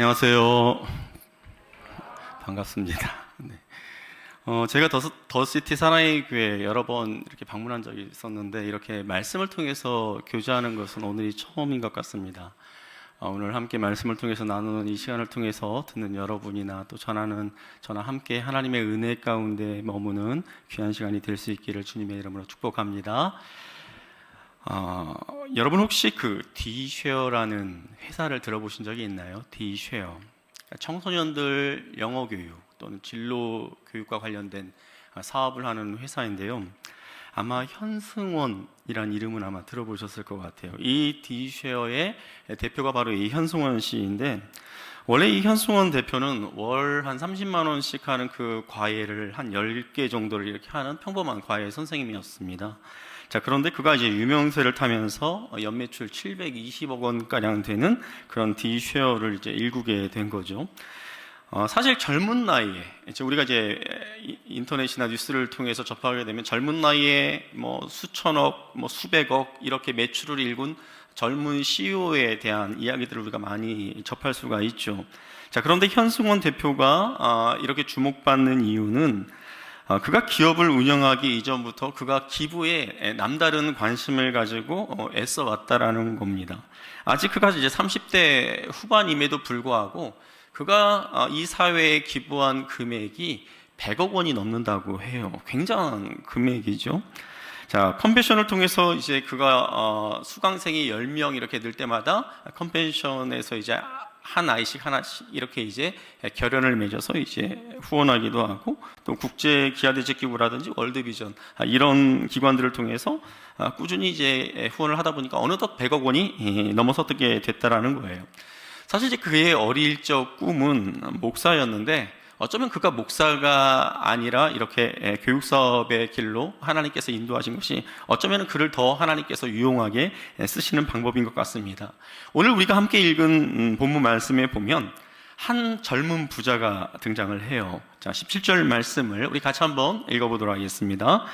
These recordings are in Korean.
안녕하세요. 반갑습니다. 네. 제가 더시티 사나이 교회 여러 번 이렇게 방문한 적이 있었는데 이렇게 말씀을 통해서 교제하는 것은 오늘이 처음인 것 같습니다. 오늘 함께 말씀을 통해서 나누는 이 시간을 통해서 듣는 여러분이나 또 저나 함께 하나님의 은혜 가운데 머무는 귀한 시간이 될 수 있기를 주님의 이름으로 축복합니다. 여러분 혹시 그 디쉐어라는 회사를 들어보신 적이 있나요? 디쉐어. 청소년들 영어 교육 또는 진로 교육과 관련된 사업을 하는 회사인데요. 아마 현승원이란 이름은 아마 들어보셨을 것 같아요. 이 디쉐어의 대표가 바로 이 현승원 씨인데, 원래 이 현승원 대표는 월 한 30만 원씩 하는 그 과외를 한 10개 정도를 이렇게 하는 평범한 과외 선생님이었습니다. 자, 그런데 그가 이제 유명세를 타면서 연매출 720억 원가량 되는 그런 디쉐어를 이제 일구게 된 거죠. 사실 젊은 나이에, 우리가 이제 인터넷이나 뉴스를 통해서 접하게 되면 젊은 나이에 뭐 수천억, 뭐 수백억 이렇게 매출을 일군 젊은 CEO에 대한 이야기들을 우리가 많이 접할 수가 있죠. 자, 그런데 현승원 대표가 이렇게 주목받는 이유는 그가 기업을 운영하기 이전부터 그가 기부에 남다른 관심을 가지고 애써 왔다라는 겁니다. 아직 그가 이제 30대 후반임에도 불구하고 그가 이 사회에 기부한 금액이 100억 원이 넘는다고 해요. 굉장한 금액이죠. 자, 컨벤션을 통해서 이제 그가 수강생이 10명 이렇게 늘 때마다 컨벤션에서 이제 한 아이씩 하나씩 이렇게 이제 결연을 맺어서 이제 후원하기도 하고, 또 국제 기하대책 기구라든지 월드비전 이런 기관들을 통해서 꾸준히 이제 후원을 하다 보니까 어느덧 100억 원이 넘어서게 됐다라는 거예요. 사실 이제 그의 어릴 적 꿈은 목사였는데, 어쩌면 그가 목사가 아니라 이렇게 교육 사업의 길로 하나님께서 인도하신 것이 어쩌면 그를 더 하나님께서 유용하게 쓰시는 방법인 것 같습니다. 오늘 우리가 함께 읽은 본문 말씀에 보면 한 젊은 부자가 등장을 해요. 자, 17절 말씀을 우리 같이 한번 읽어보도록 하겠습니다.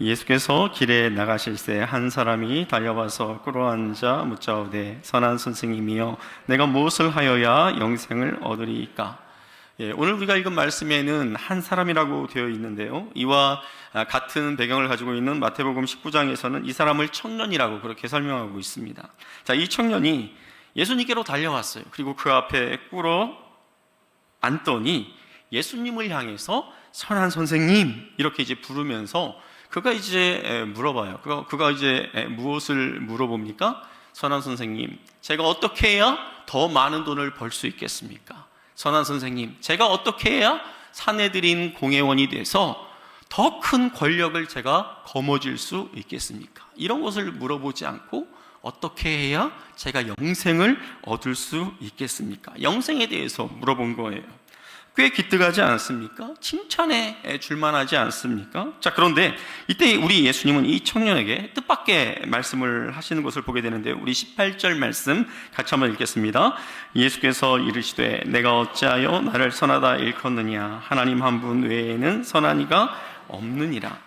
예수께서 길에 나가실새 한 사람이 달려와서 꿇어앉아 묻자오되 선한 선생님이여 내가 무엇을 하여야 영생을 얻으리이까? 오늘 우리가 읽은 말씀에는 한 사람이라고 되어 있는데요, 이와 같은 배경을 가지고 있는 마태복음 19장에서는 이 사람을 청년이라고 그렇게 설명하고 있습니다. 자, 이 청년이 예수님께로 달려왔어요. 그리고 그 앞에 꿇어 앉더니 예수님을 향해서 선한 선생님 이렇게 이제 부르면서 그가 이제 물어봐요. 그가 이제 무엇을 물어봅니까? 선한 선생님, 제가 어떻게 해야 더 많은 돈을 벌 수 있겠습니까? 선한 선생님, 제가 어떻게 해야 사내들인 공회원이 돼서 더 큰 권력을 제가 거머쥘 수 있겠습니까? 이런 것을 물어보지 않고 어떻게 해야 제가 영생을 얻을 수 있겠습니까? 영생에 대해서 물어본 거예요. 꽤 기특하지 않습니까? 칭찬해 줄만하지 않습니까? 자, 그런데 이때 우리 예수님은 이 청년에게 뜻밖의 말씀을 하시는 것을 보게 되는데, 우리 18절 말씀 같이 한번 읽겠습니다. 예수께서 이르시되 내가 어찌하여 나를 선하다 일컫느냐? 하나님 한 분 외에는 선한 이가 없느니라.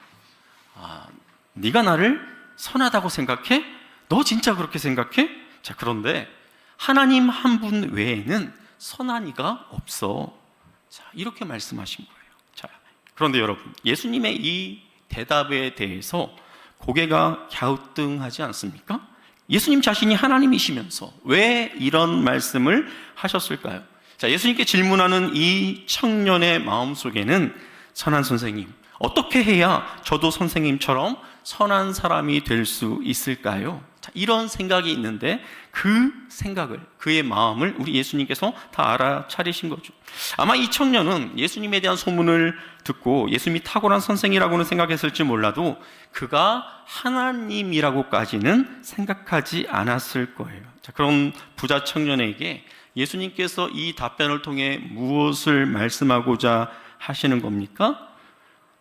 네가 나를 선하다고 생각해? 너 진짜 그렇게 생각해? 자, 그런데 하나님 한 분 외에는 선한 이가 없어. 자, 이렇게 말씀하신 거예요. 자, 그런데 여러분, 예수님의 이 대답에 대해서 고개가 갸우뚱하지 않습니까? 예수님 자신이 하나님이시면서 왜 이런 말씀을 하셨을까요? 자, 예수님께 질문하는 이 청년의 마음속에는 선한 선생님, 어떻게 해야 저도 선생님처럼 선한 사람이 될 수 있을까요? 자, 이런 생각이 있는데 그 생각을, 그의 마음을 우리 예수님께서 다 알아차리신 거죠. 아마 이 청년은 예수님에 대한 소문을 듣고 예수님이 탁월한 선생이라고는 생각했을지 몰라도 그가 하나님이라고까지는 생각하지 않았을 거예요. 자, 그런 부자 청년에게 예수님께서 이 답변을 통해 무엇을 말씀하고자 하시는 겁니까?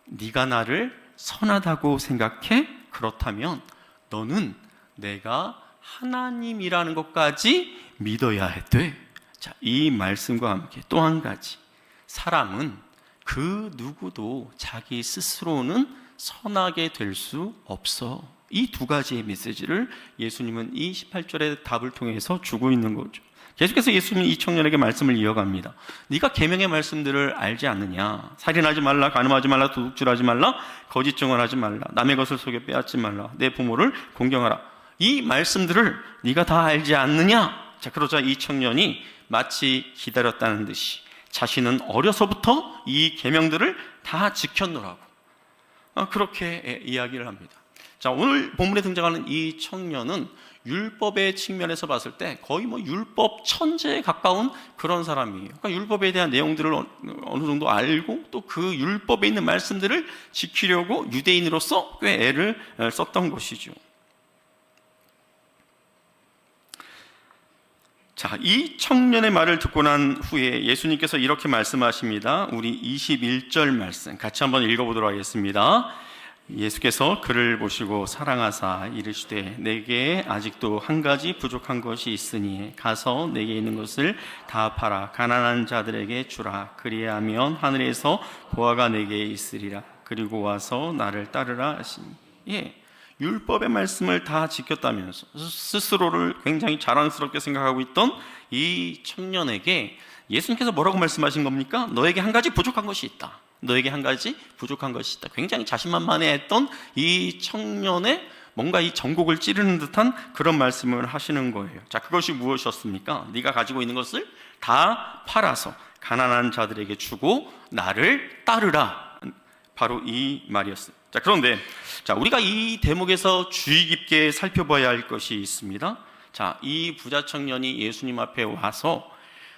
네가 나를 선하다고 생각해? 그렇다면 너는 내가 하나님이라는 것까지 믿어야 돼. 자, 이 말씀과 함께 또 한 가지, 사람은 그 누구도 자기 스스로는 선하게 될 수 없어. 이 두 가지의 메시지를 예수님은 이 18절의 답을 통해서 주고 있는 거죠. 계속해서 예수님이 이 청년에게 말씀을 이어갑니다. 네가 계명의 말씀들을 알지 않느냐? 살인하지 말라, 간음하지 말라, 도둑질하지 말라, 거짓 증언하지 말라, 남의 것을 속여 빼앗지 말라, 내 부모를 공경하라. 이 말씀들을 네가 다 알지 않느냐? 자, 그러자 이 청년이 마치 기다렸다는 듯이 자신은 어려서부터 이 계명들을 다 지켰노라고 그렇게 이야기를 합니다. 자, 오늘 본문에 등장하는 이 청년은 율법의 측면에서 봤을 때 거의 율법 천재에 가까운 그런 사람이에요. 그러니까 율법에 대한 내용들을 어느 정도 알고 또 그 율법에 있는 말씀들을 지키려고 유대인으로서 꽤 애를 썼던 것이죠. 자, 이 청년의 말을 듣고 난 후에 예수님께서 이렇게 말씀하십니다. 우리 21절 말씀 같이 한번 읽어보도록 하겠습니다. 예수께서 그를 보시고 사랑하사 이르시되 내게 아직도 한 가지 부족한 것이 있으니 가서 내게 있는 것을 다 팔아 가난한 자들에게 주라. 그리하면 하늘에서 보화가 내게 있으리라. 그리고 와서 나를 따르라 하시니. 율법의 말씀을 다 지켰다면서 스스로를 굉장히 자랑스럽게 생각하고 있던 이 청년에게 예수님께서 뭐라고 말씀하신 겁니까? 너에게 한 가지 부족한 것이 있다. 너에게 한 가지 부족한 것이 있다. 굉장히 자신만만해했던 이 청년의 뭔가 이 전곡을 찌르는 듯한 그런 말씀을 하시는 거예요. 자, 그것이 무엇이었습니까? 네가 가지고 있는 것을 다 팔아서 가난한 자들에게 주고 나를 따르라. 바로 이 말이었어요. 자, 그런데 우리가 이 대목에서 주의 깊게 살펴봐야 할 것이 있습니다. 자, 이 부자 청년이 예수님 앞에 와서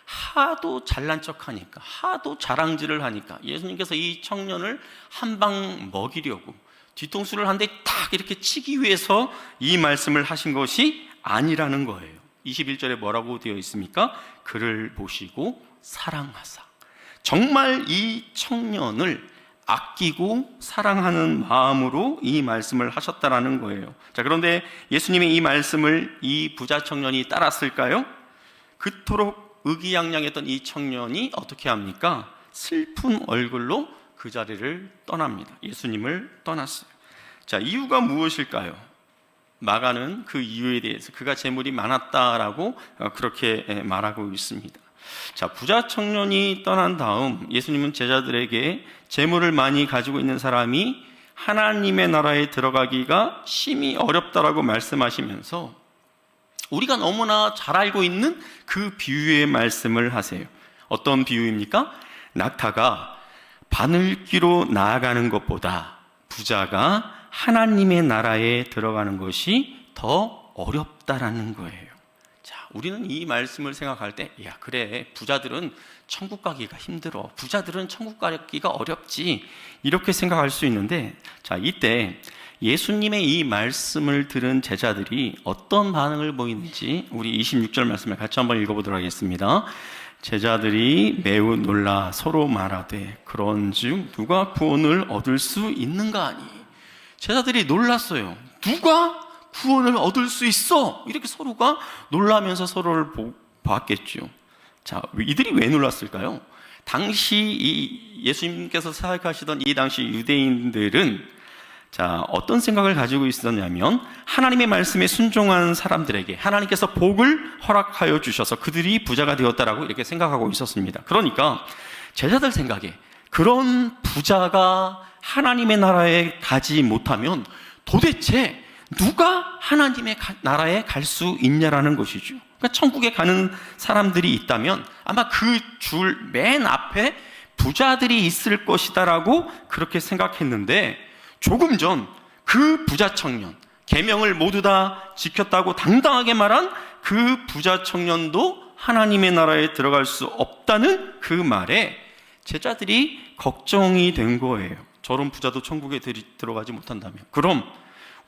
하도 잘난 척하니까, 하도 자랑질을 하니까 예수님께서 이 청년을 한 방 먹이려고 뒤통수를 한 대 탁 이렇게 치기 위해서 이 말씀을 하신 것이 아니라는 거예요. 21절에 뭐라고 되어 있습니까? 그를 보시고 사랑하사. 정말 이 청년을 아끼고 사랑하는 마음으로 이 말씀을 하셨다라는 거예요. 자, 그런데 예수님의 이 말씀을 이 부자 청년이 따랐을까요? 그토록 의기양양했던 이 청년이 어떻게 합니까? 슬픈 얼굴로 그 자리를 떠납니다. 예수님을 떠났어요. 자, 이유가 무엇일까요? 마가는 그 이유에 대해서 그가 재물이 많았다라고 그렇게 말하고 있습니다. 자, 부자 청년이 떠난 다음 예수님은 제자들에게 재물을 많이 가지고 있는 사람이 하나님의 나라에 들어가기가 심히 어렵다라고 말씀하시면서 우리가 너무나 잘 알고 있는 그 비유의 말씀을 하세요. 어떤 비유입니까? 낙타가 바늘귀로 나아가는 것보다 부자가 하나님의 나라에 들어가는 것이 더 어렵다라는 거예요. 자, 우리는 이 말씀을 생각할 때, 야, 그래, 부자들은 천국 가기가 힘들어. 부자들은 천국 가기가 어렵지. 이렇게 생각할 수 있는데, 자, 이때 예수님의 이 말씀을 들은 제자들이 어떤 반응을 보이는지 우리 26절 말씀을 같이 한번 읽어보도록 하겠습니다. 제자들이 매우 놀라 서로 말하되 그런즉 누가 구원을 얻을 수 있는가 하니. 제자들이 놀랐어요. 누가 구원을 얻을 수 있어? 이렇게 서로가 놀라면서 서로를 봤겠죠. 자, 이들이 왜 놀랐을까요? 당시 이 예수님께서 사역하시던 이 당시 유대인들은 자, 어떤 생각을 가지고 있었냐면 하나님의 말씀에 순종한 사람들에게 하나님께서 복을 허락하여 주셔서 그들이 부자가 되었다라고 이렇게 생각하고 있었습니다. 그러니까 제자들 생각에 그런 부자가 하나님의 나라에 가지 못하면 도대체 누가 하나님의 나라에 갈 수 있냐라는 것이죠. 그러니까 천국에 가는 사람들이 있다면 아마 그 줄 맨 앞에 부자들이 있을 것이다라고 그렇게 생각했는데 조금 전 그 부자 청년, 계명을 모두 다 지켰다고 당당하게 말한 그 부자 청년도 하나님의 나라에 들어갈 수 없다는 그 말에 제자들이 걱정이 된 거예요. 저런 부자도 천국에 들어가지 못한다면 그럼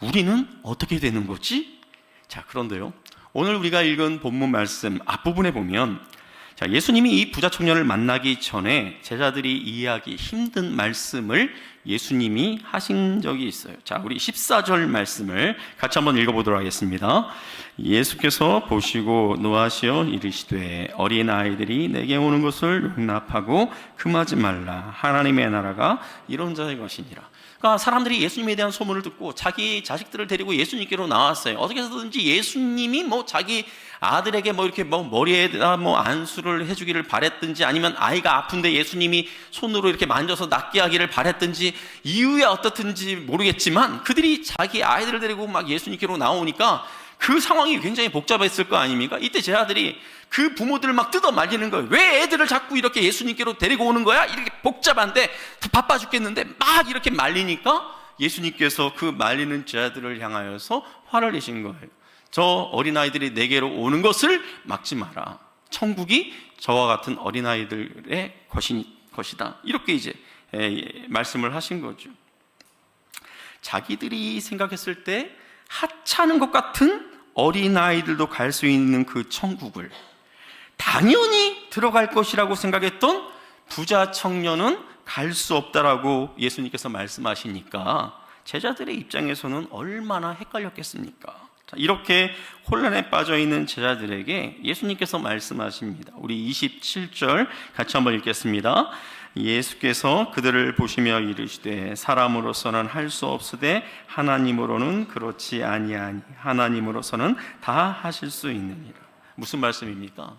우리는 어떻게 되는 거지? 자, 그런데요, 오늘 우리가 읽은 본문 말씀 앞부분에 보면 자, 예수님이 이 부자 청년을 만나기 전에 제자들이 이해하기 힘든 말씀을 예수님이 하신 적이 있어요. 자, 우리 14절 말씀을 같이 한번 읽어보도록 하겠습니다. 예수께서 보시고 노하시어 이르시되 어린아이들이 내게 오는 것을 용납하고 금하지 말라. 하나님의 나라가 이런 자의 것이니라. 그러니까 사람들이 예수님에 대한 소문을 듣고 자기 자식들을 데리고 예수님께로 나왔어요. 어떻게 해서든지 예수님이 자기 아들에게 이렇게 머리에다 안수를 해주기를 바랬든지, 아니면 아이가 아픈데 예수님이 손으로 이렇게 만져서 낫게 하기를 바랬든지, 이유에 어떻든지 모르겠지만 그들이 자기 아이들을 데리고 막 예수님께로 나오니까 그 상황이 굉장히 복잡했을 거 아닙니까? 이때 제자들이 그 부모들을 막 뜯어 말리는 거예요. 왜 애들을 자꾸 이렇게 예수님께로 데리고 오는 거야? 이렇게 복잡한데 바빠 죽겠는데 막 이렇게 말리니까 예수님께서 그 말리는 제자들을 향하여서 화를 내신 거예요. 저 어린아이들이 내게로 오는 것을 막지 마라. 천국이 저와 같은 어린아이들의 것이다. 이렇게 이제 말씀을 하신 거죠. 자기들이 생각했을 때 하찮은 것 같은 어린아이들도 갈 수 있는 그 천국을 당연히 들어갈 것이라고 생각했던 부자 청년은 갈 수 없다라고 예수님께서 말씀하시니까 제자들의 입장에서는 얼마나 헷갈렸겠습니까? 이렇게 혼란에 빠져 있는 제자들에게 예수님께서 말씀하십니다. 우리 27절 같이 한번 읽겠습니다. 예수께서 그들을 보시며 이르시되 사람으로서는 할 수 없으되 하나님으로는 그렇지 아니하니 하나님으로서는 다 하실 수 있느니라. 무슨 말씀입니까?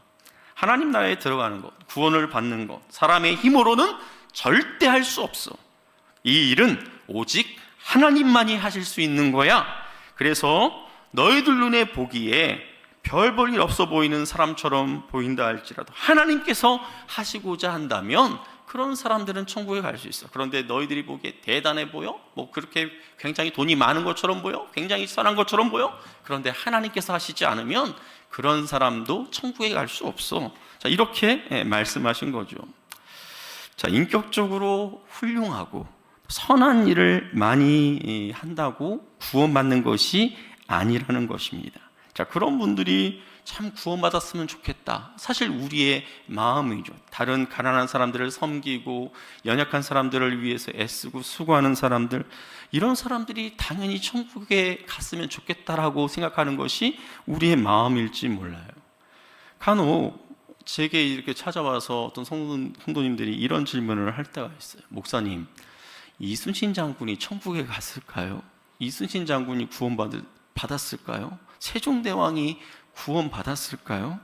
하나님 나라에 들어가는 것, 구원을 받는 것, 사람의 힘으로는 절대 할 수 없어. 이 일은 오직 하나님만이 하실 수 있는 거야. 그래서 너희들 눈에 보기에 별 볼 일 없어 보이는 사람처럼 보인다 할지라도 하나님께서 하시고자 한다면 그런 사람들은 천국에 갈 수 있어. 그런데 너희들이 보기에 대단해 보여? 그렇게 굉장히 돈이 많은 것처럼 보여? 굉장히 선한 것처럼 보여? 그런데 하나님께서 하시지 않으면 그런 사람도 천국에 갈 수 없어. 자, 이렇게 말씀하신 거죠. 자, 인격적으로 훌륭하고 선한 일을 많이 한다고 구원받는 것이 아니라는 것입니다. 자, 그런 분들이 참 구원받았으면 좋겠다. 사실 우리의 마음이죠. 다른 가난한 사람들을 섬기고 연약한 사람들을 위해서 애쓰고 수고하는 사람들, 이런 사람들이 당연히 천국에 갔으면 좋겠다라고 생각하는 것이 우리의 마음일지 몰라요. 간혹 제게 이렇게 찾아와서 어떤 성도님들이 이런 질문을 할 때가 있어요. 목사님, 이순신 장군이 천국에 갔을까요? 이순신 장군이 구원받았을까요? 세종대왕이 구원받았을까요?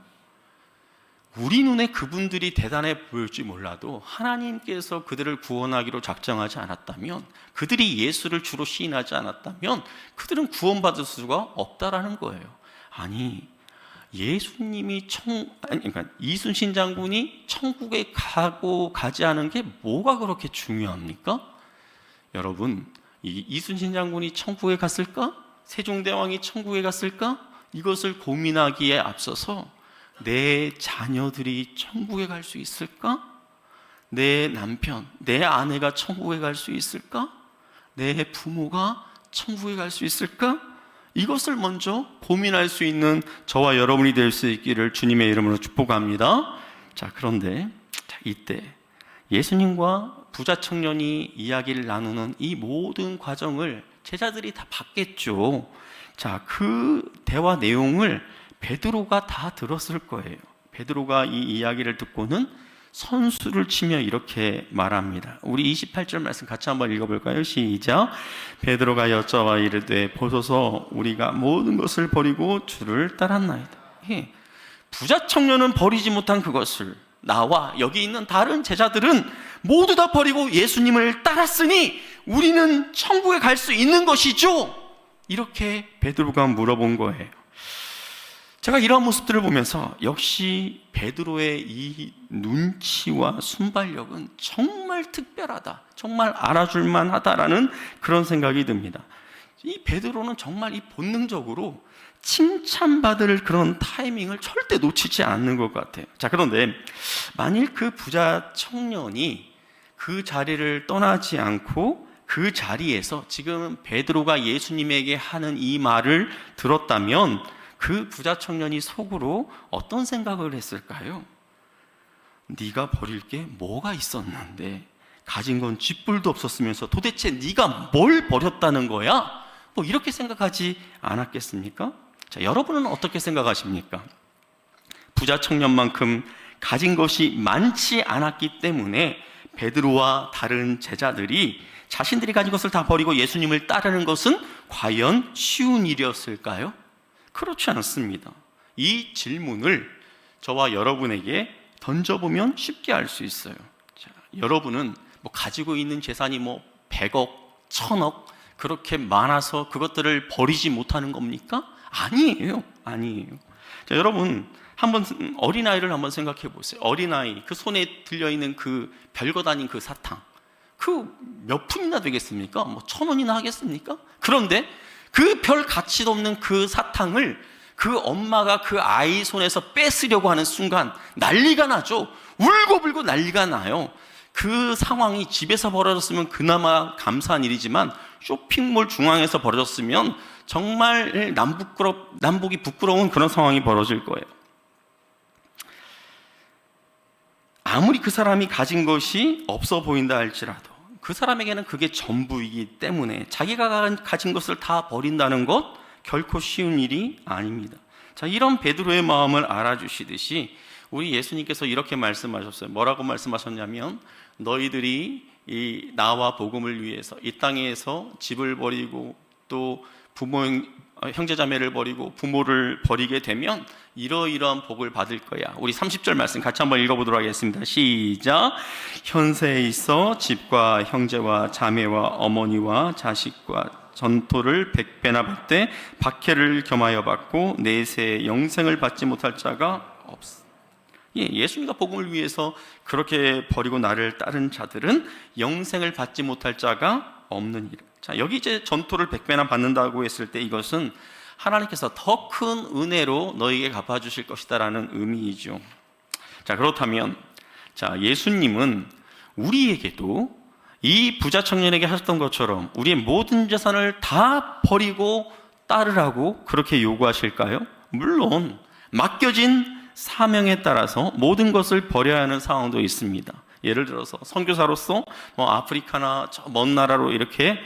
우리 눈에 그분들이 대단해 보일지 몰라도 하나님께서 그들을 구원하기로 작정하지 않았다면, 그들이 예수를 주로 시인하지 않았다면 그들은 구원받을 수가 없다라는 거예요. 아니, 예수님이 그러니까 이순신 장군이 천국에 가지 않은 게 뭐가 그렇게 중요합니까? 여러분, 이순신 장군이 천국에 갔을까? 세종대왕이 천국에 갔을까? 이것을 고민하기에 앞서서 내 자녀들이 천국에 갈 수 있을까? 내 남편, 내 아내가 천국에 갈 수 있을까? 내 부모가 천국에 갈 수 있을까? 이것을 먼저 고민할 수 있는 저와 여러분이 될 수 있기를 주님의 이름으로 축복합니다. 자, 그런데 이때 예수님과 부자 청년이 이야기를 나누는 이 모든 과정을 제자들이 다 봤겠죠. 자, 그 대화 내용을 베드로가 다 들었을 거예요. 베드로가 이 이야기를 듣고는 선수를 치며 이렇게 말합니다. 우리 28절 말씀 같이 한번 읽어볼까요? 시작. 베드로가 여짜와 이르되 보소서 우리가 모든 것을 버리고 주를 따랐나이다. 부자 청년은 버리지 못한 그것을 나와 여기 있는 다른 제자들은 모두 다 버리고 예수님을 따랐으니 우리는 천국에 갈 수 있는 것이죠? 이렇게 베드로가 물어본 거예요. 제가 이런 모습들을 보면서 역시 베드로의 이 눈치와 순발력은 정말 특별하다, 정말 알아줄만 하다라는 그런 생각이 듭니다. 이 베드로는 정말 이 본능적으로 칭찬받을 그런 타이밍을 절대 놓치지 않는 것 같아요. 자, 그런데 만일 그 부자 청년이 그 자리를 떠나지 않고 그 자리에서 지금 베드로가 예수님에게 하는 이 말을 들었다면 그 부자 청년이 속으로 어떤 생각을 했을까요? 네가 버릴 게 뭐가 있었는데, 가진 건 쥐뿔도 없었으면서 도대체 네가 뭘 버렸다는 거야? 이렇게 생각하지 않았겠습니까? 자, 여러분은 어떻게 생각하십니까? 부자 청년만큼 가진 것이 많지 않았기 때문에 베드로와 다른 제자들이 자신들이 가진 것을 다 버리고 예수님을 따르는 것은 과연 쉬운 일이었을까요? 그렇지 않습니다. 이 질문을 저와 여러분에게 던져보면 쉽게 알 수 있어요. 자, 여러분은 가지고 있는 재산이 100억, 1000억 그렇게 많아서 그것들을 버리지 못하는 겁니까? 아니에요. 자, 여러분 한번 어린아이를 한번 생각해 보세요. 어린아이 그 손에 들려있는 그 별것 아닌 그 사탕, 그 몇 푼이나 되겠습니까? 1000원이나 하겠습니까? 그런데 그 별 가치도 없는 그 사탕을 그 엄마가 그 아이 손에서 뺏으려고 하는 순간 난리가 나죠. 울고불고 난리가 나요. 그 상황이 집에서 벌어졌으면 그나마 감사한 일이지만 쇼핑몰 중앙에서 벌어졌으면 정말 남북이 부끄러운 그런 상황이 벌어질 거예요. 아무리 그 사람이 가진 것이 없어 보인다 할지라도 그 사람에게는 그게 전부이기 때문에 자기가 가진 것을 다 버린다는 것 결코 쉬운 일이 아닙니다. 자, 이런 베드로의 마음을 알아주시듯이 우리 예수님께서 이렇게 말씀하셨어요. 뭐라고 말씀하셨냐면 너희들이 이 나와 복음을 위해서 이 땅에서 집을 버리고 또 부모 형제자매를 버리고 부모를 버리게 되면 이러이러한 복을 받을 거야. 우리 30절 말씀 같이 한번 읽어보도록 하겠습니다. 시작. 현세에 있어 집과 형제와 자매와 어머니와 자식과 전토를 100배나 받되 박해를 겸하여 받고 내세에 영생을 받지 못할 자가 없어. 예수님과 복음을 위해서 그렇게 버리고 나를 따른 자들은 영생을 받지 못할 자가 없는 일. 자, 여기 이제 전토를 100배나 받는다고 했을 때 이것은 하나님께서 더 큰 은혜로 너에게 갚아주실 것이다라는 의미이죠. 자, 그렇다면 예수님은 우리에게도 이 부자 청년에게 하셨던 것처럼 우리의 모든 재산을 다 버리고 따르라고 그렇게 요구하실까요? 물론 맡겨진 사명에 따라서 모든 것을 버려야 하는 상황도 있습니다. 예를 들어서 선교사로서 아프리카나 저 먼 나라로 이렇게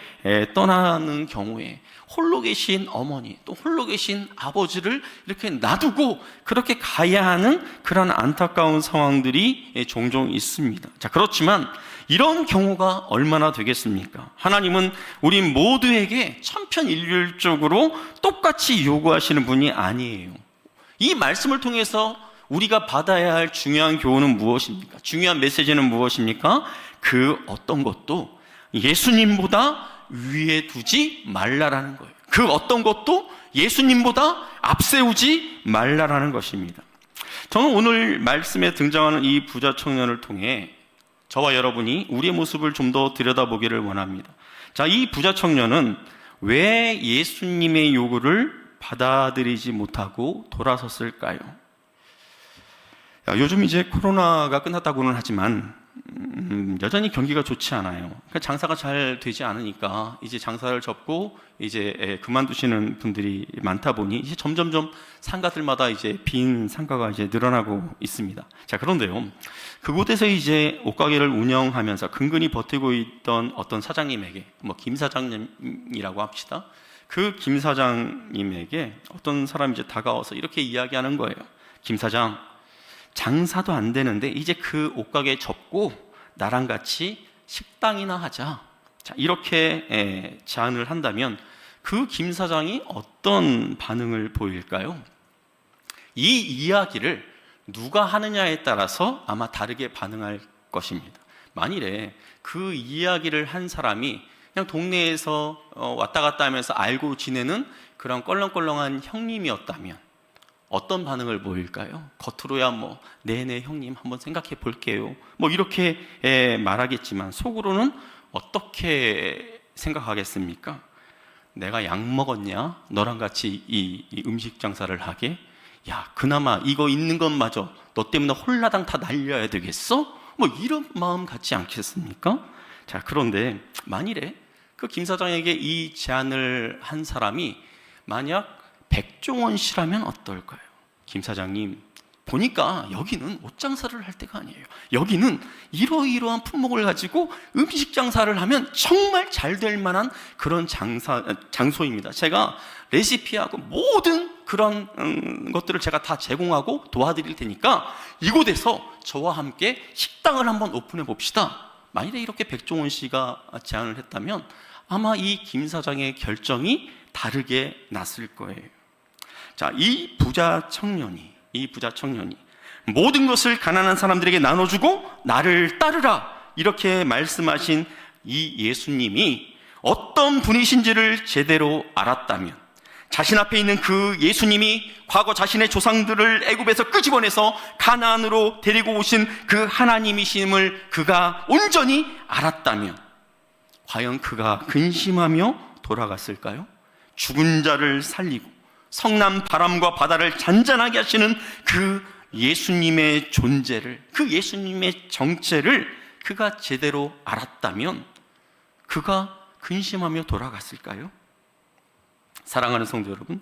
떠나는 경우에 홀로 계신 어머니 또 홀로 계신 아버지를 이렇게 놔두고 그렇게 가야 하는 그런 안타까운 상황들이 종종 있습니다. 자, 그렇지만 이런 경우가 얼마나 되겠습니까? 하나님은 우리 모두에게 천편일률적으로 똑같이 요구하시는 분이 아니에요. 이 말씀을 통해서 우리가 받아야 할 중요한 교훈은 무엇입니까? 중요한 메시지는 무엇입니까? 그 어떤 것도 예수님보다 위에 두지 말라라는 거예요. 그 어떤 것도 예수님보다 앞세우지 말라라는 것입니다. 저는 오늘 말씀에 등장하는 이 부자 청년을 통해 저와 여러분이 우리의 모습을 좀 더 들여다보기를 원합니다. 자, 이 부자 청년은 왜 예수님의 요구를 받아들이지 못하고 돌아섰을까요? 요즘 이제 코로나가 끝났다고는 하지만 여전히 경기가 좋지 않아요. 그러니까 장사가 잘 되지 않으니까 이제 장사를 접고 이제 그만두시는 분들이 많다 보니 이제 점점점 상가들마다 이제 빈 상가가 이제 늘어나고 있습니다. 자, 그런데요, 그곳에서 이제 옷가게를 운영하면서 근근히 버티고 있던 어떤 사장님에게 김 사장님이라고 합시다. 그 김 사장님에게 어떤 사람이 이제 다가와서 이렇게 이야기하는 거예요. 김 사장, 장사도 안 되는데 이제 그 옷가게 접고 나랑 같이 식당이나 하자. 자, 이렇게 제안을 한다면 그 김 사장이 어떤 반응을 보일까요? 이 이야기를 누가 하느냐에 따라서 아마 다르게 반응할 것입니다. 만일에 그 이야기를 한 사람이 그냥 동네에서 왔다 갔다 하면서 알고 지내는 그런 껄렁껄렁한 형님이었다면 어떤 반응을 보일까요? 겉으로야 네네 형님 한번 생각해 볼게요 이렇게 말하겠지만 속으로는 어떻게 생각하겠습니까? 내가 약 먹었냐? 너랑 같이 이 음식 장사를 하게? 야, 그나마 이거 있는 것마저 너 때문에 홀라당 다 날려야 되겠어? 이런 마음 같지 않겠습니까? 자, 그런데 만일에 그 김 사장에게 이 제안을 한 사람이 만약 백종원 씨라면 어떨까요? 김 사장님, 보니까 여기는 옷 장사를 할 때가 아니에요. 여기는 이러이러한 품목을 가지고 음식 장사를 하면 정말 잘 될 만한 그런 장소입니다. 제가 레시피하고 모든 그런 것들을 제가 다 제공하고 도와드릴 테니까 이곳에서 저와 함께 식당을 한번 오픈해 봅시다. 만일에 이렇게 백종원 씨가 제안을 했다면 아마 이 김 사장의 결정이 다르게 났을 거예요. 자, 이 부자 청년이 모든 것을 가난한 사람들에게 나눠주고 나를 따르라 이렇게 말씀하신 이 예수님이 어떤 분이신지를 제대로 알았다면, 자신 앞에 있는 그 예수님이 과거 자신의 조상들을 애굽에서 끄집어내서 가나안으로 데리고 오신 그 하나님이심을 그가 온전히 알았다면 과연 그가 근심하며 돌아갔을까요? 죽은 자를 살리고 성난 바람과 바다를 잔잔하게 하시는 그 예수님의 존재를, 그 예수님의 정체를 그가 제대로 알았다면 그가 근심하며 돌아갔을까요? 사랑하는 성도 여러분,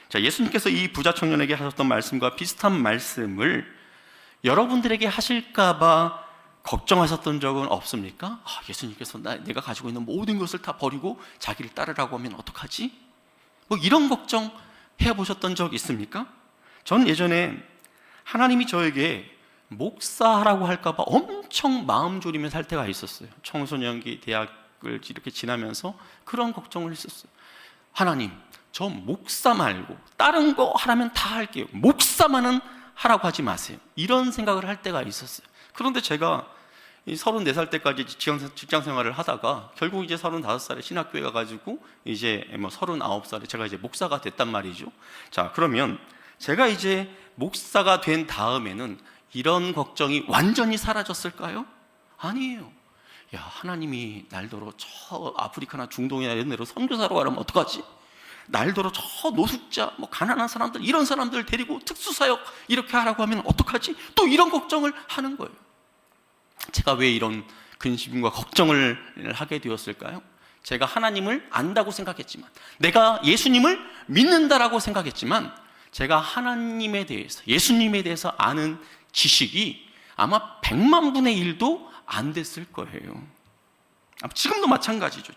자, 예수님께서 이 부자 청년에게 하셨던 말씀과 비슷한 말씀을 여러분들에게 하실까봐 걱정하셨던 적은 없습니까? 예수님께서 내가 가지고 있는 모든 것을 다 버리고 자기를 따르라고 하면 어떡하지? 뭐 이런 걱정 해보셨던 적 있습니까? 전 예전에 하나님이 저에게 목사라고 할까봐 엄청 마음 졸이며 살 때가 있었어요. 청소년기 대학을 이렇게 지나면서 그런 걱정을 했었어요. 하나님, 저 목사 말고 다른 거 하라면 다 할게요. 목사만은 하라고 하지 마세요. 이런 생각을 할 때가 있었어요. 그런데 제가 34살 때까지 직장 생활을 하다가 결국 이제 35살에 신학교에 가가지고 이제 39살에 제가 이제 목사가 됐단 말이죠. 자, 그러면 제가 이제 목사가 된 다음에는 이런 걱정이 완전히 사라졌을까요? 아니에요. 야, 하나님이 날더러 저 아프리카나 중동이나 이런 데로 선교사로 가려면 어떡하지? 날더러 저 노숙자, 가난한 사람들, 이런 사람들 데리고 특수사역 이렇게 하라고 하면 어떡하지? 또 이런 걱정을 하는 거예요. 제가 왜 이런 근심과 걱정을 하게 되었을까요? 제가 하나님을 안다고 생각했지만, 내가 예수님을 믿는다라고 생각했지만, 제가 하나님에 대해서, 예수님에 대해서 아는 지식이 아마 100만 분의 1도 안 됐을 거예요. 지금도 마찬가지죠.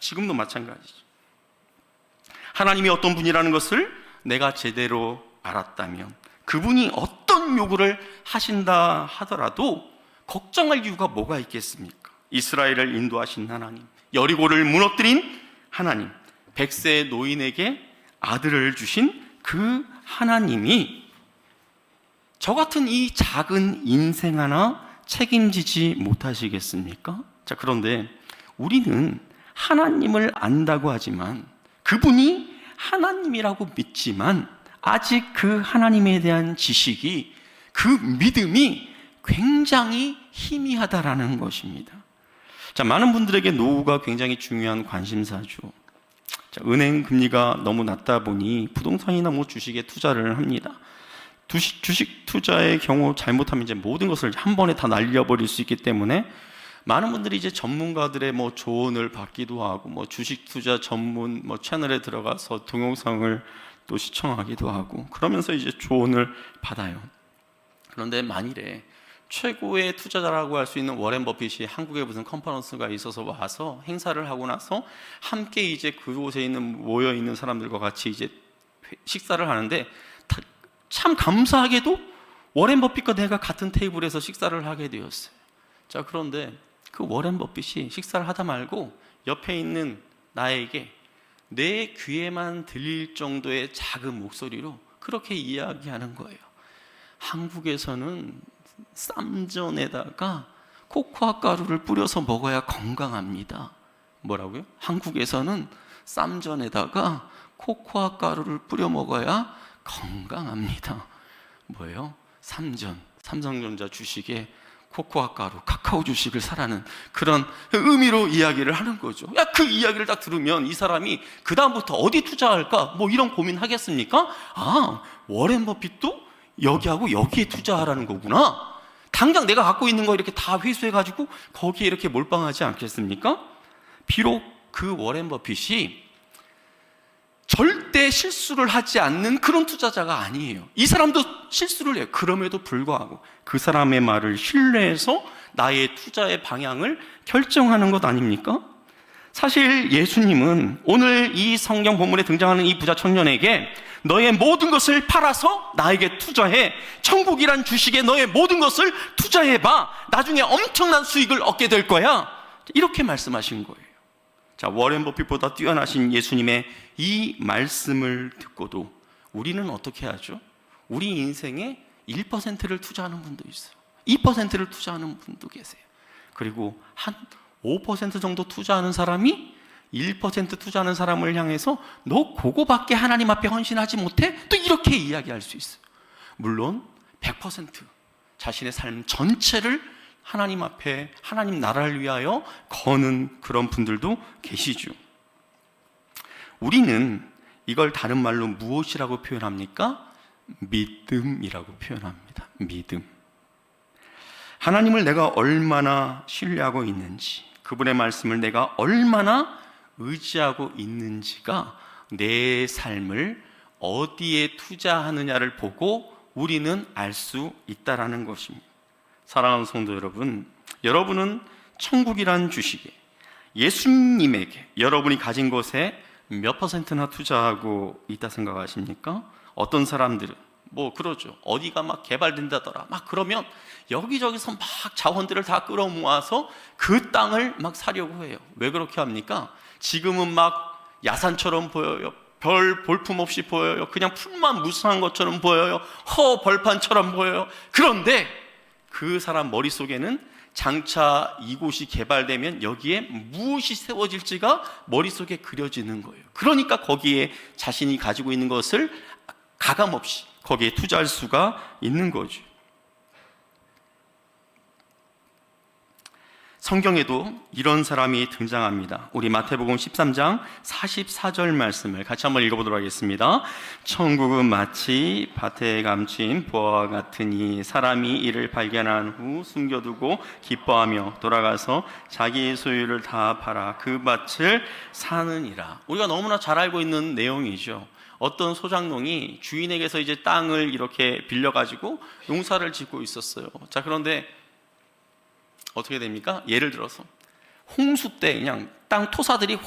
하나님이 어떤 분이라는 것을 내가 제대로 알았다면, 그분이 어떤 요구를 하신다 하더라도 걱정할 이유가 뭐가 있겠습니까? 이스라엘을 인도하신 하나님, 여리고를 무너뜨린 하나님, 100세 노인에게 아들을 주신 그 하나님이 저 같은 이 작은 인생 하나 책임지지 못하시겠습니까? 자, 그런데 우리는 하나님을 안다고 하지만, 그분이 하나님이라고 믿지만 아직 그 하나님에 대한 지식이, 그 믿음이 굉장히 희미하다라는 것입니다. 자, 많은 분들에게 노후가 굉장히 중요한 관심사죠. 자, 은행 금리가 너무 낮다 보니 부동산이나 주식에 투자를 합니다. 주식 투자의 경우 잘못하면 이제 모든 것을 한 번에 다 날려버릴 수 있기 때문에 많은 분들이 이제 전문가들의 조언을 받기도 하고 주식 투자 전문 채널에 들어가서 동영상을 또 시청하기도 하고 그러면서 이제 조언을 받아요. 그런데 만일에 최고의 투자자라고 할 수 있는 워렌 버핏이 한국에 무슨 컨퍼런스가 있어서 와서 행사를 하고 나서 함께 이제 그곳에 모여 있는 사람들과 같이 이제 식사를 하는데, 참 감사하게도 워렌 버핏과 내가 같은 테이블에서 식사를 하게 되었어요. 자, 그런데 그 워렌 버핏이 식사를 하다 말고 옆에 있는 나에게 내 귀에만 들릴 정도의 작은 목소리로 그렇게 이야기하는 거예요. 한국에서는 쌈전에다가 코코아 가루를 뿌려서 먹어야 건강합니다. 뭐라고요? 한국에서는 쌈전에다가 코코아 가루를 뿌려 먹어야 건강합니다. 뭐예요? 삼성전자 주식에 코코아 가루, 카카오 주식을 사라는 그런 의미로 이야기를 하는 거죠. 야, 그 이야기를 딱 들으면 이 사람이 그 다음부터 어디 투자할까? 이런 고민하겠습니까? 워렌 버핏도 여기하고 여기에 투자하라는 거구나. 당장 내가 갖고 있는 거 이렇게 다 회수해가지고 거기에 이렇게 몰빵하지 않겠습니까? 비록 그 워렌 버핏이 절대 실수를 하지 않는 그런 투자자가 아니에요. 이 사람도 실수를 해요. 그럼에도 불구하고 그 사람의 말을 신뢰해서 나의 투자의 방향을 결정하는 것 아닙니까? 사실 예수님은 오늘 이 성경 본문에 등장하는 이 부자 청년에게 너의 모든 것을 팔아서 나에게 투자해, 천국이란 주식에 너의 모든 것을 투자해봐, 나중에 엄청난 수익을 얻게 될 거야, 이렇게 말씀하신 거예요. 자, 워렌 버핏보다 뛰어나신 예수님의 이 말씀을 듣고도 우리는 어떻게 하죠? 우리 인생에 1%를 투자하는 분도 있어요. 2%를 투자하는 분도 계세요. 그리고 한 5% 정도 투자하는 사람이 1% 투자하는 사람을 향해서 너 그거밖에 하나님 앞에 헌신하지 못해? 또 이렇게 이야기할 수 있어요. 물론 100% 자신의 삶 전체를 하나님 앞에 하나님 나라를 위하여 거는 그런 분들도 계시죠. 우리는 이걸 다른 말로 무엇이라고 표현합니까? 믿음이라고 표현합니다. 믿음. 하나님을 내가 얼마나 신뢰하고 있는지, 그분의 말씀을 내가 얼마나 의지하고 있는지가 내 삶을 어디에 투자하느냐를 보고 우리는 알 수 있다라는 것입니다. 사랑하는 성도 여러분, 여러분은 천국이란 주식에, 예수님에게 여러분이 가진 것에 몇 %나 투자하고 있다 생각하십니까? 어떤 사람들은 그러죠. 어디가 막 개발된다더라 막 그러면 여기저기서 막 자원들을 다 끌어모아서 그 땅을 막 사려고 해요. 왜 그렇게 합니까? 지금은 막 야산처럼 보여요. 별 볼품 없이 보여요. 그냥 풀만 무성한 것처럼 보여요. 벌판처럼 보여요. 그런데 그 사람 머릿속에는 장차 이곳이 개발되면 여기에 무엇이 세워질지가 머릿속에 그려지는 거예요. 그러니까 거기에 자신이 가지고 있는 것을 가감없이 거기에 투자할 수가 있는 거죠. 성경에도 이런 사람이 등장합니다. 우리 마태복음 13장 44절 말씀을 같이 한번 읽어보도록 하겠습니다. 천국은 마치 밭에 감춘 보화와 같으니 사람이 이를 발견한 후 숨겨두고 기뻐하며 돌아가서 자기의 소유를 다 팔아 그 밭을 사느니라. 우리가 너무나 잘 알고 있는 내용이죠. 어떤 소장농이 주인에게서 이제 땅을 이렇게 빌려가지고 농사를 짓고 있었어요. 자, 그런데 어떻게 됩니까? 예를 들어서 홍수 때 그냥 땅 토사들이 확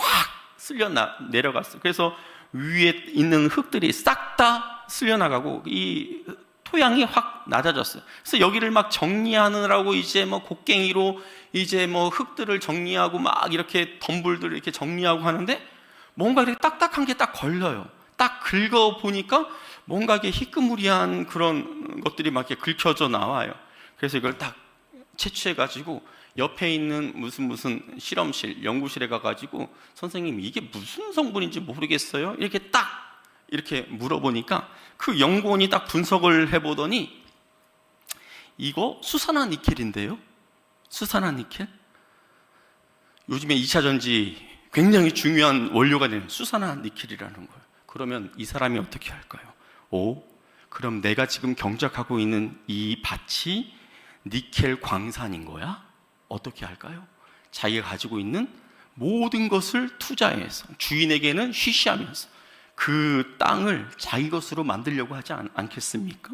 쓸려 내려갔어요. 그래서 위에 있는 흙들이 싹 다 쓸려나가고 이 토양이 확 낮아졌어요. 그래서 여기를 막 정리하느라고 이제 곡괭이로 이제 흙들을 정리하고 막 이렇게 덤불들을 이렇게 정리하고 하는데 뭔가 이렇게 딱딱한 게 딱 걸려요. 딱 긁어 보니까 뭔가 이게 희끄무리한 그런 것들이 막 이렇게 긁혀져 나와요. 그래서 이걸 딱 채취해가지고 옆에 있는 무슨 실험실, 연구실에 가가지고 선생님 이게 무슨 성분인지 모르겠어요? 이렇게 물어보니까 그 연구원이 딱 분석을 해보더니 이거 수산화니켈인데요? 수산화니켈? 요즘에 2차 전지 굉장히 중요한 원료가 되는 수산화니켈이라는 거예요. 그러면 이 사람이 어떻게 할까요? 그럼 내가 지금 경작하고 있는 이 밭이 니켈 광산인 거야? 어떻게 할까요? 자기가 가지고 있는 모든 것을 투자해서 주인에게는 쉬쉬하면서 그 땅을 자기 것으로 만들려고 하지 않겠습니까?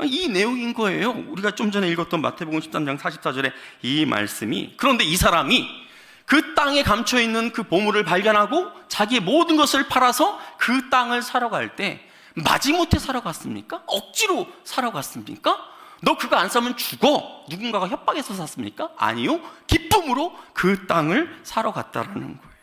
이 내용인 거예요. 우리가 좀 전에 읽었던 마태복음 13장 44절에 이 말씀이, 그런데 이 사람이 그 땅에 감춰있는 그 보물을 발견하고 자기의 모든 것을 팔아서 그 땅을 사러 갈 때 마지못해 사러 갔습니까? 억지로 사러 갔습니까? 너 그거 안 사면 죽어. 누군가가 협박해서 샀습니까? 아니요. 기쁨으로 그 땅을 사러 갔다라는 거예요.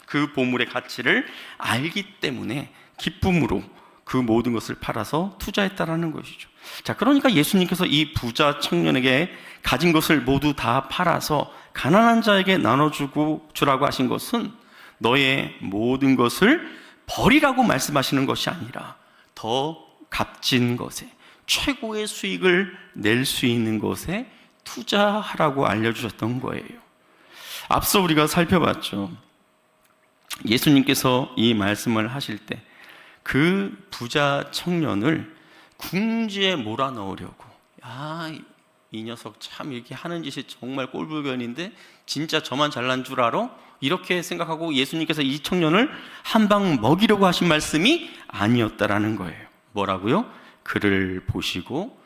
그 보물의 가치를 알기 때문에 기쁨으로 그 모든 것을 팔아서 투자했다라는 것이죠. 자, 그러니까 예수님께서 이 부자 청년에게 가진 것을 모두 다 팔아서 가난한 자에게 나눠주라고 하신 것은 너의 모든 것을 버리라고 말씀하시는 것이 아니라 더 값진 것에, 최고의 수익을 낼 수 있는 것에 투자하라고 알려주셨던 거예요. 앞서 우리가 살펴봤죠. 예수님께서 이 말씀을 하실 때 그 부자 청년을 궁지에 몰아넣으려고, 이 녀석 참 이렇게 하는 짓이 정말 꼴불견인데 진짜 저만 잘난 줄 알아? 이렇게 생각하고 예수님께서 이 청년을 한 방 먹이려고 하신 말씀이 아니었다라는 거예요. 뭐라고요? 그를 보시고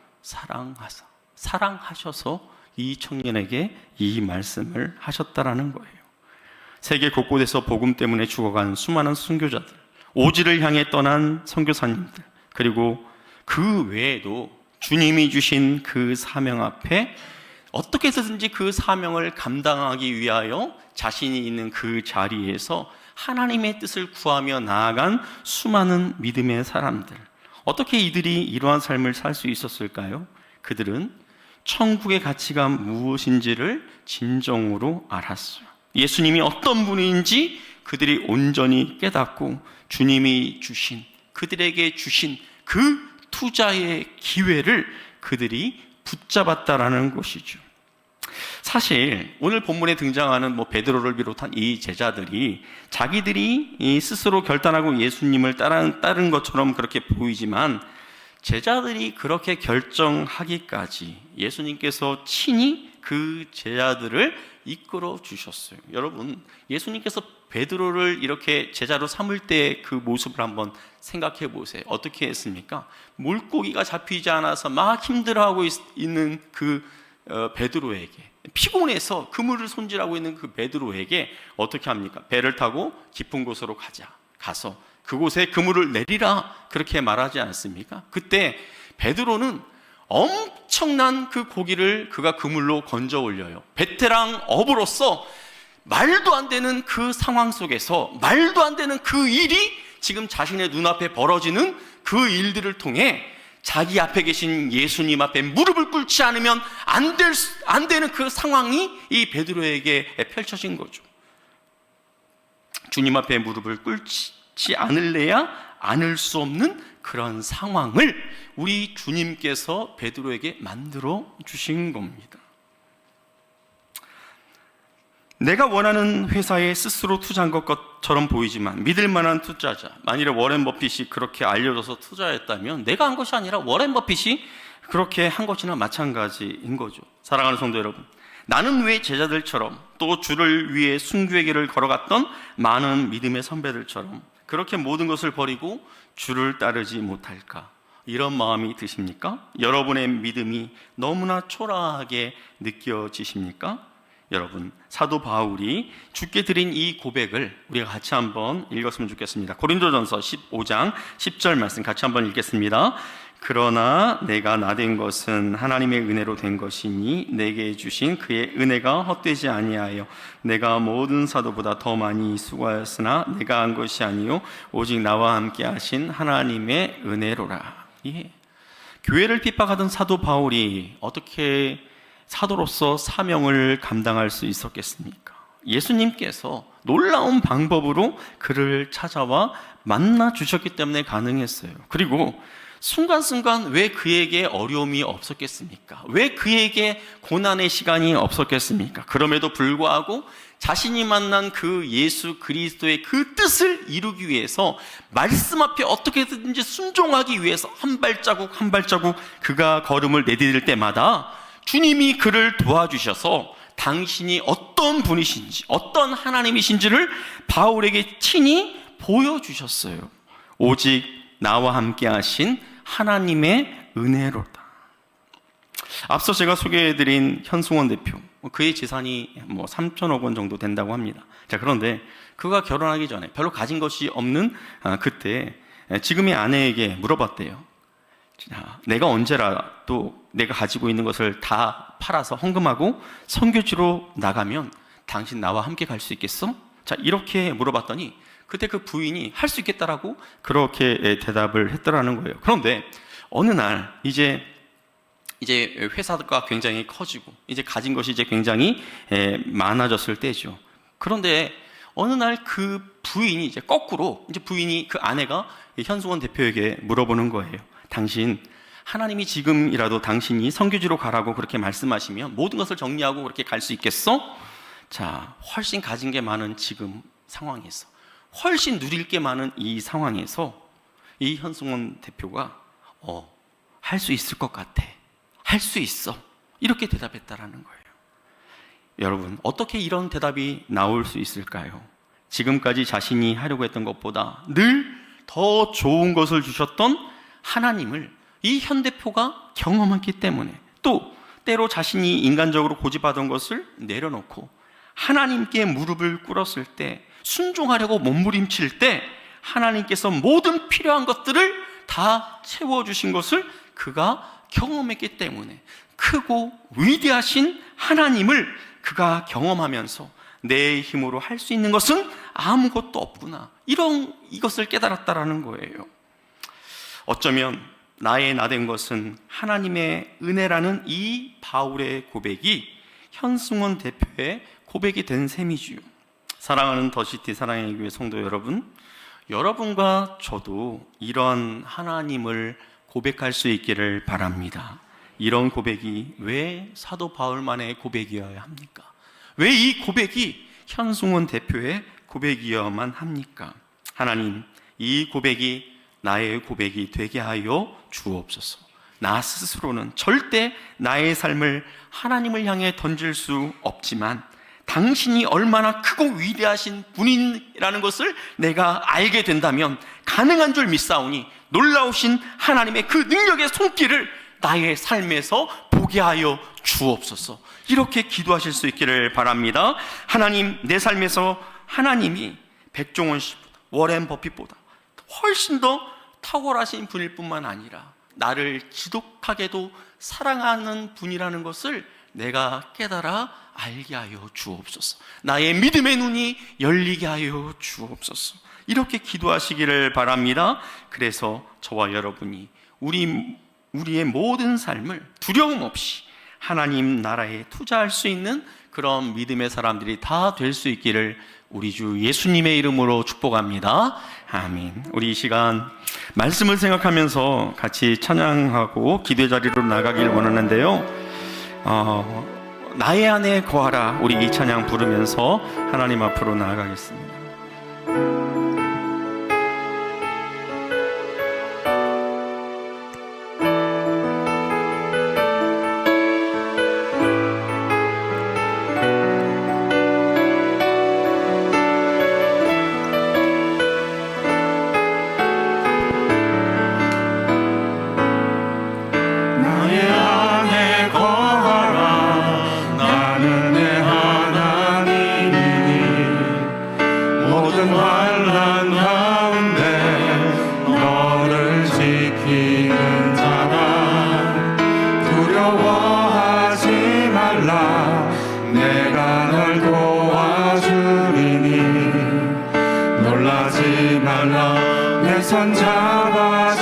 사랑하셔서 이 청년에게 이 말씀을 하셨다라는 거예요. 세계 곳곳에서 복음 때문에 죽어간 수많은 선교자들, 오지를 향해 떠난 선교사님들, 그리고 그 외에도 주님이 주신 그 사명 앞에 어떻게든지 그 사명을 감당하기 위하여 자신이 있는 그 자리에서 하나님의 뜻을 구하며 나아간 수많은 믿음의 사람들, 어떻게 이들이 이러한 삶을 살 수 있었을까요? 그들은 천국의 가치가 무엇인지를 진정으로 알았어요. 예수님이 어떤 분인지 그들이 온전히 깨닫고 주님이 주신, 그들에게 주신 그 투자의 기회를 그들이 붙잡았다라는 것이죠. 사실 오늘 본문에 등장하는 베드로를 비롯한 이 제자들이 자기들이 스스로 결단하고 예수님을 따른 것처럼 그렇게 보이지만, 제자들이 그렇게 결정하기까지 예수님께서 친히 그 제자들을 이끌어 주셨어요. 여러분, 예수님께서 베드로를 이렇게 제자로 삼을 때 그 모습을 한번 생각해 보세요. 어떻게 했습니까? 물고기가 잡히지 않아서 막 힘들어하고 있는 그 베드로에게, 피곤해서 그물을 손질하고 있는 그 베드로에게 어떻게 합니까? 배를 타고 깊은 곳으로 가서 그곳에 그물을 내리라, 그렇게 말하지 않습니까? 그때 베드로는 엄청난 그 고기를 그가 그물로 건져 올려요. 베테랑 어부로서 말도 안 되는 그 상황 속에서, 말도 안 되는 그 일이 지금 자신의 눈앞에 벌어지는 그 일들을 통해 자기 앞에 계신 예수님 앞에 무릎을 꿇지 않으면 안 되는 그 상황이 이 베드로에게 펼쳐진 거죠. 주님 앞에 무릎을 꿇지 않을래야 않을 수 없는 그런 상황을 우리 주님께서 베드로에게 만들어 주신 겁니다. 내가 원하는 회사에 스스로 투자한 것처럼 보이지만 믿을 만한 투자자, 만일에 워렌 버핏이 그렇게 알려져서 투자했다면 내가 한 것이 아니라 워렌 버핏이 그렇게 한 것이나 마찬가지인 거죠. 사랑하는 성도 여러분, 나는 왜 제자들처럼 또 주를 위해 순교의 길을 걸어갔던 많은 믿음의 선배들처럼 그렇게 모든 것을 버리고 주를 따르지 못할까? 이런 마음이 드십니까? 여러분의 믿음이 너무나 초라하게 느껴지십니까? 여러분, 사도 바울이 주께 드린 이 고백을 우리가 같이 한번 읽었으면 좋겠습니다. 고린도전서 15장 10절 말씀 같이 한번 읽겠습니다. 그러나 내가 나된 것은 하나님의 은혜로 된 것이니 내게 주신 그의 은혜가 헛되지 아니하여 내가 모든 사도보다 더 많이 수고하였으나 내가 한 것이 아니요 오직 나와 함께 하신 하나님의 은혜로라. 예. 교회를 핍박하던 사도 바울이 어떻게 사도로서 사명을 감당할 수 있었겠습니까? 예수님께서 놀라운 방법으로 그를 찾아와 만나 주셨기 때문에 가능했어요. 그리고 순간순간 왜 그에게 어려움이 없었겠습니까? 왜 그에게 고난의 시간이 없었겠습니까? 그럼에도 불구하고 자신이 만난 그 예수 그리스도의 그 뜻을 이루기 위해서 말씀 앞에 어떻게든지 순종하기 위해서 한 발자국 한 발자국 그가 걸음을 내디딜 때마다 주님이 그를 도와주셔서 당신이 어떤 분이신지, 어떤 하나님이신지를 바울에게 친히 보여주셨어요. 오직 나와 함께 하신 하나님의 은혜로다. 앞서 제가 소개해드린 현승원 대표, 그의 재산이 3천억 원 정도 된다고 합니다. 자, 그런데 그가 결혼하기 전에 별로 가진 것이 없는 그때 지금의 아내에게 물어봤대요. 내가 언제라도 내가 가지고 있는 것을 다 팔아서 헌금하고 선교지로 나가면 당신 나와 함께 갈 수 있겠어? 자, 이렇게 물어봤더니 그때 그 부인이 할 수 있겠다라고 그렇게 대답을 했더라는 거예요. 그런데 어느 날 이제 회사가 굉장히 커지고 이제 가진 것이 이제 굉장히 많아졌을 때죠. 그런데 어느 날 그 부인이 이제 거꾸로 부인이 그 아내가 현승원 대표에게 물어보는 거예요. 당신, 하나님이 지금이라도 당신이 선교지로 가라고 그렇게 말씀하시면 모든 것을 정리하고 그렇게 갈 수 있겠어? 자, 훨씬 가진 게 많은 지금 상황에서, 훨씬 누릴 게 많은 이 상황에서 이 현승원 대표가 할 수 있을 것 같아, 할 수 있어, 이렇게 대답했다라는 거예요. 여러분, 어떻게 이런 대답이 나올 수 있을까요? 지금까지 자신이 하려고 했던 것보다 늘 더 좋은 것을 주셨던 하나님을 이 현 대표가 경험했기 때문에, 또 때로 자신이 인간적으로 고집하던 것을 내려놓고 하나님께 무릎을 꿇었을 때, 순종하려고 몸부림칠 때 하나님께서 모든 필요한 것들을 다 채워주신 것을 그가 경험했기 때문에, 크고 위대하신 하나님을 그가 경험하면서 내 힘으로 할 수 있는 것은 아무것도 없구나, 이것을 깨달았다라는 거예요. 어쩌면 나의 나된 것은 하나님의 은혜라는 이 바울의 고백이 현승원 대표의 고백이 된 셈이지요. 사랑하는 더시티 사랑의 교회 성도 여러분, 여러분과 저도 이런 하나님을 고백할 수 있기를 바랍니다. 이런 고백이 왜 사도 바울만의 고백이어야 합니까? 왜 이 고백이 현승원 대표의 고백이어야만 합니까? 하나님, 이 고백이 나의 고백이 되게 하여 주옵소서. 나 스스로는 절대 나의 삶을 하나님을 향해 던질 수 없지만 당신이 얼마나 크고 위대하신 분이라는 것을 내가 알게 된다면 가능한 줄 믿사오니 놀라우신 하나님의 그 능력의 손길을 나의 삶에서 보게 하여 주옵소서. 이렇게 기도하실 수 있기를 바랍니다. 하나님, 내 삶에서 하나님이 백종원 씨보다, 워렌 버핏보다 훨씬 더 탁월하신 분일 뿐만 아니라 나를 지독하게도 사랑하는 분이라는 것을 내가 깨달아 알게 하여 주옵소서. 나의 믿음의 눈이 열리게 하여 주옵소서. 이렇게 기도하시기를 바랍니다. 그래서 저와 여러분이 우리의 모든 삶을 두려움 없이 하나님 나라에 투자할 수 있는 그런 믿음의 사람들이 다 될 수 있기를 우리 주 예수님의 이름으로 축복합니다. 아멘. 우리 이 시간 말씀을 생각하면서 같이 찬양하고 기도의 자리로 나가길 원하는데요. 나의 안에 거하라, 우리 이 찬양 부르면서 하나님 앞으로 나아가겠습니다.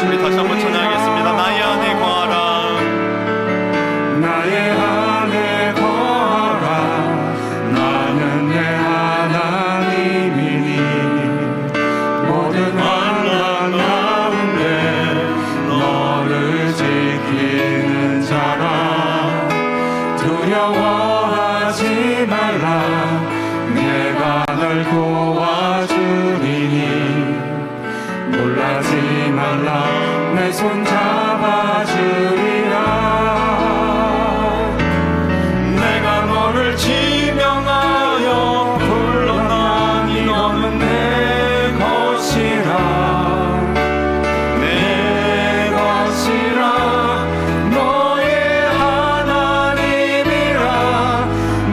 우리 다시 한번 찬양하겠습니다. 나의 안에 거하라, 나의 안에 거하라. 나는 내 하나님이니 모든 환난 가운데 너를 지키는 자라. 두려워하지 말라, 내가 널 도와주리니. 놀라지 말라, 내 손 잡아주리라. 내가 너를 지명하여 불렀나니 너는 내 것이라. 내 것이라, 너의 하나님이라.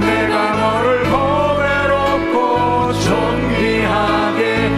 내가 너를 보배롭고 존귀하게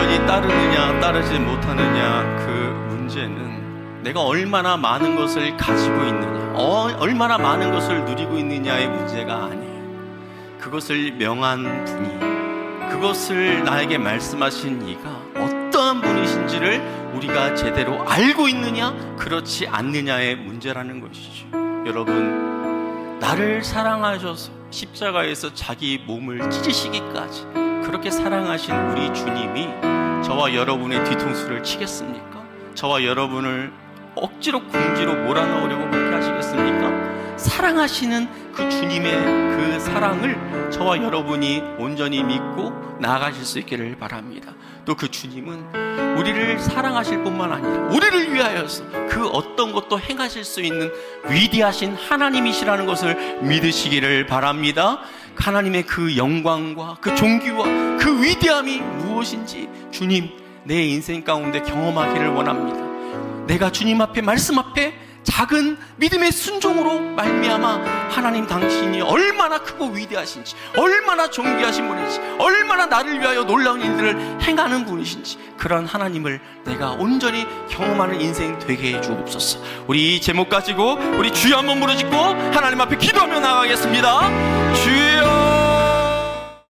온전히 따르느냐 따르지 못하느냐 그 문제는 내가 얼마나 많은 것을 가지고 있느냐, 얼마나 많은 것을 누리고 있느냐의 문제가 아니에요. 그것을 명한 분이, 그것을 나에게 말씀하신 이가 어떠한 분이신지를 우리가 제대로 알고 있느냐 그렇지 않느냐의 문제라는 것이죠. 여러분, 나를 사랑하셔서 십자가에서 자기 몸을 찢으시기까지 그렇게 사랑하신 우리 주님이 저와 여러분의 뒤통수를 치겠습니까? 저와 여러분을 억지로 궁지로 몰아넣으려고 그렇게 하시겠습니까? 사랑하시는 그 주님의 그 사랑을 저와 여러분이 온전히 믿고 나아가실 수 있기를 바랍니다. 또 그 주님은 우리를 사랑하실 뿐만 아니라 우리를 위하여서 그 어떤 것도 행하실 수 있는 위대하신 하나님이시라는 것을 믿으시기를 바랍니다. 하나님의 그 영광과 그 존귀와 그 위대함이 무엇인지 주님, 내 인생 가운데 경험하기를 원합니다. 내가 주님 앞에, 말씀 앞에 작은 믿음의 순종으로 말미암아 하나님 당신이 얼마나 크고 위대하신지, 얼마나 존귀하신 분인지, 얼마나 나를 위하여 놀라운 일들을 행하는 분이신지, 그런 하나님을 내가 온전히 경험하는 인생 되게 해 주옵소서. 우리 이 제목 가지고 우리 주여 한번 부르짖고 하나님 앞에 기도하며 나가겠습니다. 주여